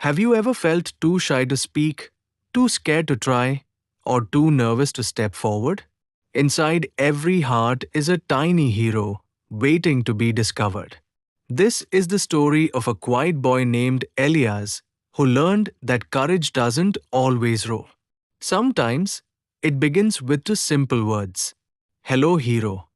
Have you ever felt too shy to speak, too scared to try, or too nervous to step forward? Inside every heart is a tiny hero waiting to be discovered. This is the story of a quiet boy named Elias who learned that courage doesn't always roar. Sometimes it begins with two simple words: Hello, hero.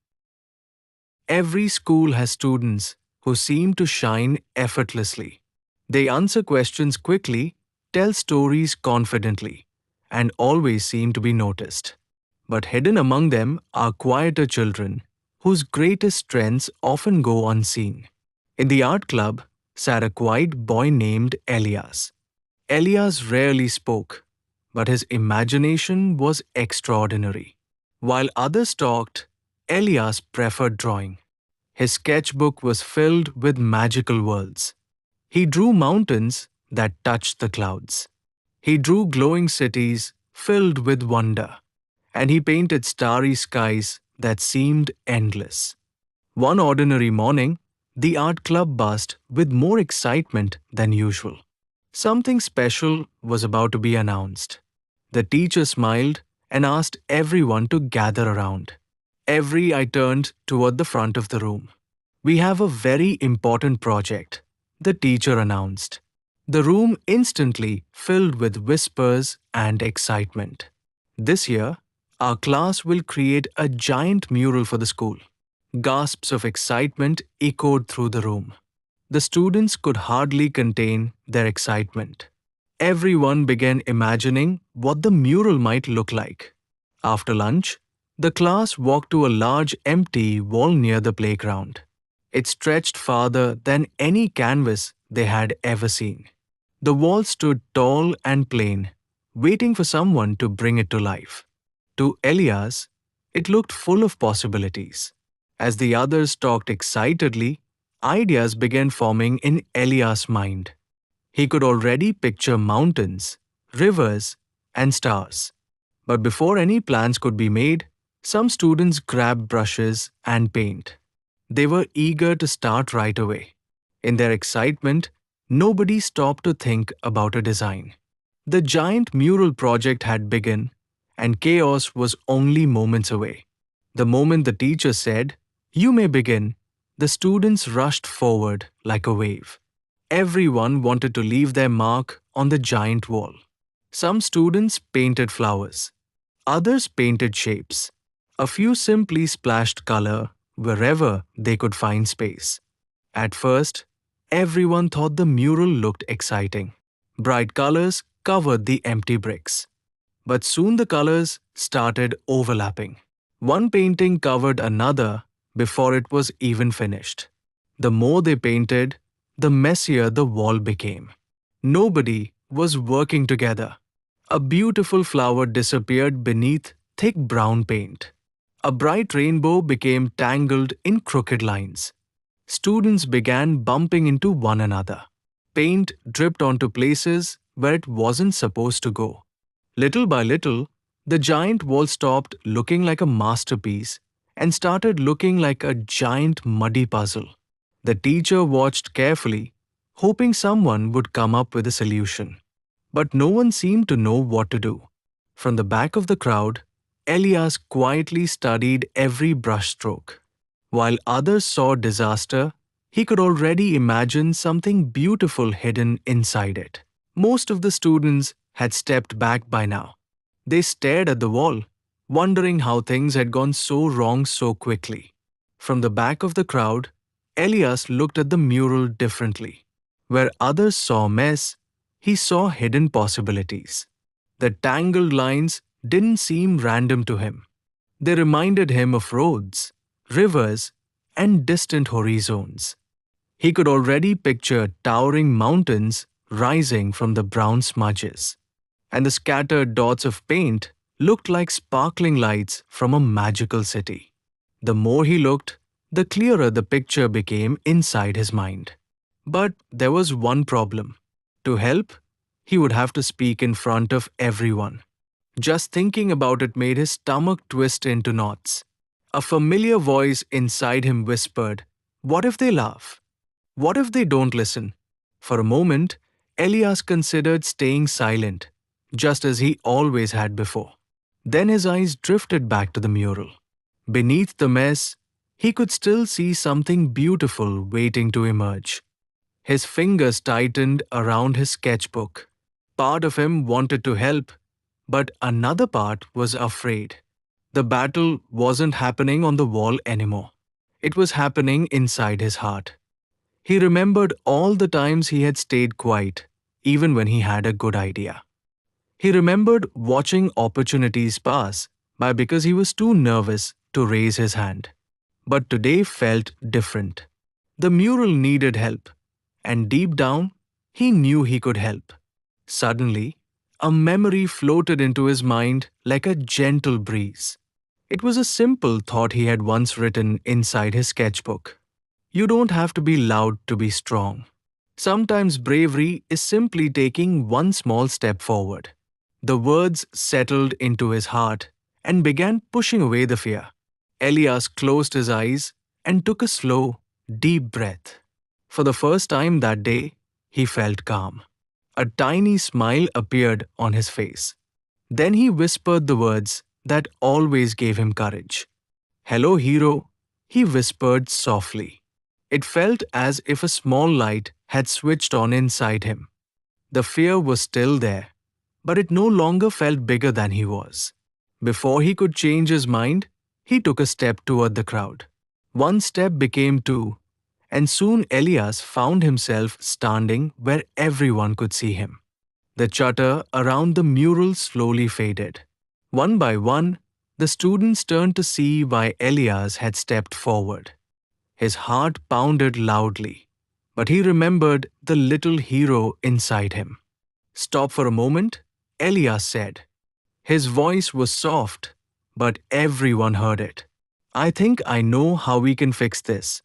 Every school has students who seem to shine effortlessly. They answer questions quickly, tell stories confidently, and always seem to be noticed. But hidden among them are quieter children whose greatest strengths often go unseen. In the art club sat a quiet boy named Elias. Elias rarely spoke, but his imagination was extraordinary. While others talked, Elias preferred drawing. His sketchbook was filled with magical worlds. He drew mountains that touched the clouds. He drew glowing cities filled with wonder. And he painted starry skies that seemed endless. One ordinary morning, the art club buzzed with more excitement than usual. Something special was about to be announced. The teacher smiled and asked everyone to gather around. Every eye turned toward the front of the room. We have a very important project, the teacher announced. The room instantly filled with whispers and excitement. This year, our class will create a giant mural for the school. Gasps of excitement echoed through the room. The students could hardly contain their excitement. Everyone began imagining what the mural might look like. After lunch, the class walked to a large empty wall near the playground. It stretched farther than any canvas they had ever seen. The wall stood tall and plain, waiting for someone to bring it to life. To Elias, it looked full of possibilities. As the others talked excitedly, ideas began forming in Elias' mind. He could already picture mountains, rivers, and stars. But before any plans could be made, some students grabbed brushes and paint. They were eager to start right away. In their excitement, nobody stopped to think about a design. The giant mural project had begun, and chaos was only moments away. The moment the teacher said, "You may begin," the students rushed forward like a wave. Everyone wanted to leave their mark on the giant wall. Some students painted flowers. Others painted shapes. A few simply splashed color wherever they could find space. At first, everyone thought the mural looked exciting. Bright colors covered the empty bricks. But soon the colors started overlapping. One painting covered another before it was even finished. The more they painted, the messier the wall became. Nobody was working together. A beautiful flower disappeared beneath thick brown paint. A bright rainbow became tangled in crooked lines. Students began bumping into one another. Paint dripped onto places where it wasn't supposed to go. Little by little, the giant wall stopped looking like a masterpiece and started looking like a giant muddy puzzle. The teacher watched carefully, hoping someone would come up with a solution. But no one seemed to know what to do. From the back of the crowd, Elias quietly studied every brushstroke. While others saw disaster, he could already imagine something beautiful hidden inside it. Most of the students had stepped back by now. They stared at the wall, wondering how things had gone so wrong so quickly. From the back of the crowd, Elias looked at the mural differently. Where others saw mess, he saw hidden possibilities. The tangled lines didn't seem random to him. They reminded him of roads, rivers, and distant horizons. He could already picture towering mountains rising from the brown smudges, and the scattered dots of paint looked like sparkling lights from a magical city. The more he looked, the clearer the picture became inside his mind. But there was one problem. To help, he would have to speak in front of everyone. Just thinking about it made his stomach twist into knots. A familiar voice inside him whispered, "What if they laugh? What if they don't listen?" For a moment, Elias considered staying silent, just as he always had before. Then his eyes drifted back to the mural. Beneath the mess, he could still see something beautiful waiting to emerge. His fingers tightened around his sketchbook. Part of him wanted to help, but another part was afraid. The battle wasn't happening on the wall anymore. It was happening inside his heart. He remembered all the times he had stayed quiet, even when he had a good idea. He remembered watching opportunities pass by because he was too nervous to raise his hand. But today felt different. The mural needed help, and deep down, he knew he could help. Suddenly, a memory floated into his mind like a gentle breeze. It was a simple thought he had once written inside his sketchbook. You don't have to be loud to be strong. Sometimes bravery is simply taking one small step forward. The words settled into his heart and began pushing away the fear. Elias closed his eyes and took a slow, deep breath. For the first time that day, he felt calm. A tiny smile appeared on his face. Then he whispered the words that always gave him courage. "Hello, hero," he whispered softly. It felt as if a small light had switched on inside him. The fear was still there, but it no longer felt bigger than he was. Before he could change his mind, he took a step toward the crowd. One step became two, and soon Elias found himself standing where everyone could see him. The chatter around the mural slowly faded. One by one, the students turned to see why Elias had stepped forward. His heart pounded loudly, but he remembered the little hero inside him. "Stop for a moment," Elias said. His voice was soft, but everyone heard it. "I think I know how we can fix this."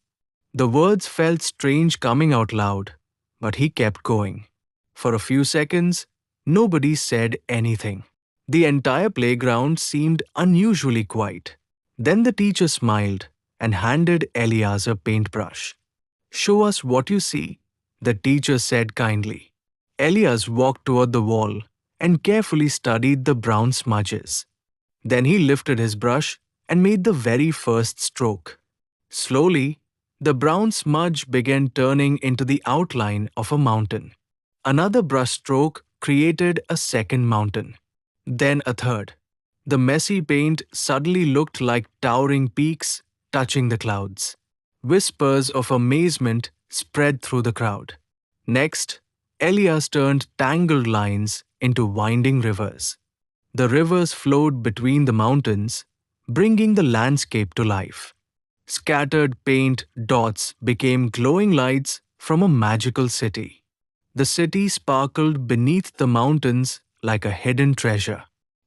The words felt strange coming out loud, but he kept going. For a few seconds, nobody said anything. The entire playground seemed unusually quiet. Then the teacher smiled and handed Elias a paintbrush. "Show us what you see," the teacher said kindly. Elias walked toward the wall and carefully studied the brown smudges. Then he lifted his brush and made the very first stroke. Slowly, the brown smudge began turning into the outline of a mountain. Another brush stroke created a second mountain. Then a third. The messy paint suddenly looked like towering peaks touching the clouds. Whispers of amazement spread through the crowd. Next, Elias turned tangled lines into winding rivers. The rivers flowed between the mountains, bringing the landscape to life. Scattered paint dots became glowing lights from a magical city. The city sparkled beneath the mountains like a hidden treasure.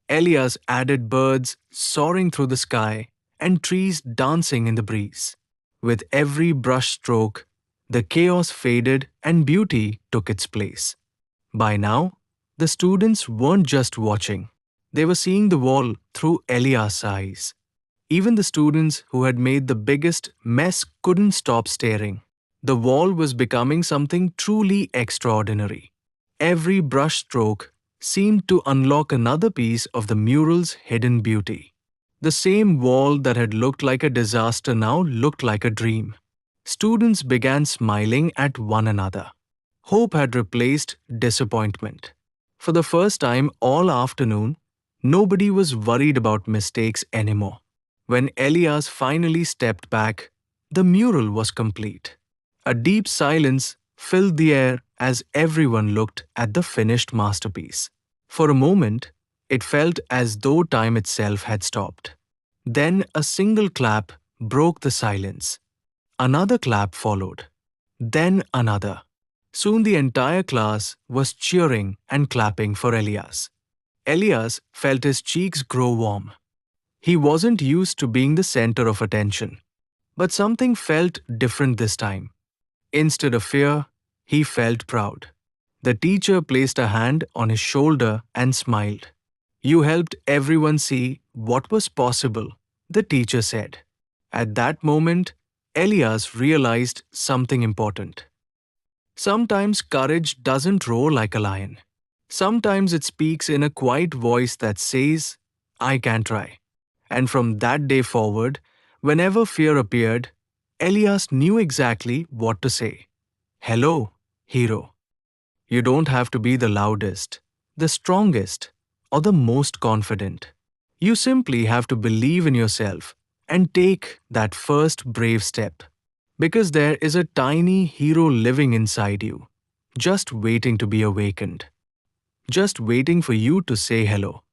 Elias added birds soaring through the sky and trees dancing in the breeze. With every brushstroke, the chaos faded and beauty took its place. By now, the students weren't just watching. They were seeing the wall through Elias' eyes. Even the students who had made the biggest mess couldn't stop staring. The wall was becoming something truly extraordinary. Every brushstroke seemed to unlock another piece of the mural's hidden beauty. The same wall that had looked like a disaster now looked like a dream. Students began smiling at one another. Hope had replaced disappointment. For the first time all afternoon, nobody was worried about mistakes anymore. When Elias finally stepped back, the mural was complete. A deep silence filled the air as everyone looked at the finished masterpiece. For a moment, it felt as though time itself had stopped. Then a single clap broke the silence. Another clap followed. Then another. Soon the entire class was cheering and clapping for Elias. Elias felt his cheeks grow warm. He wasn't used to being the center of attention. But something felt different this time. Instead of fear, he felt proud. The teacher placed a hand on his shoulder and smiled. "You helped everyone see what was possible," the teacher said. At that moment, Elias realized something important. Sometimes courage doesn't roar like a lion. Sometimes it speaks in a quiet voice that says, I can try. And from that day forward, whenever fear appeared, Elias knew exactly what to say. Hello, hero. You don't have to be the loudest, the strongest, or the most confident. You simply have to believe in yourself and take that first brave step. Because there is a tiny hero living inside you, just waiting to be awakened, just waiting for you to say hello.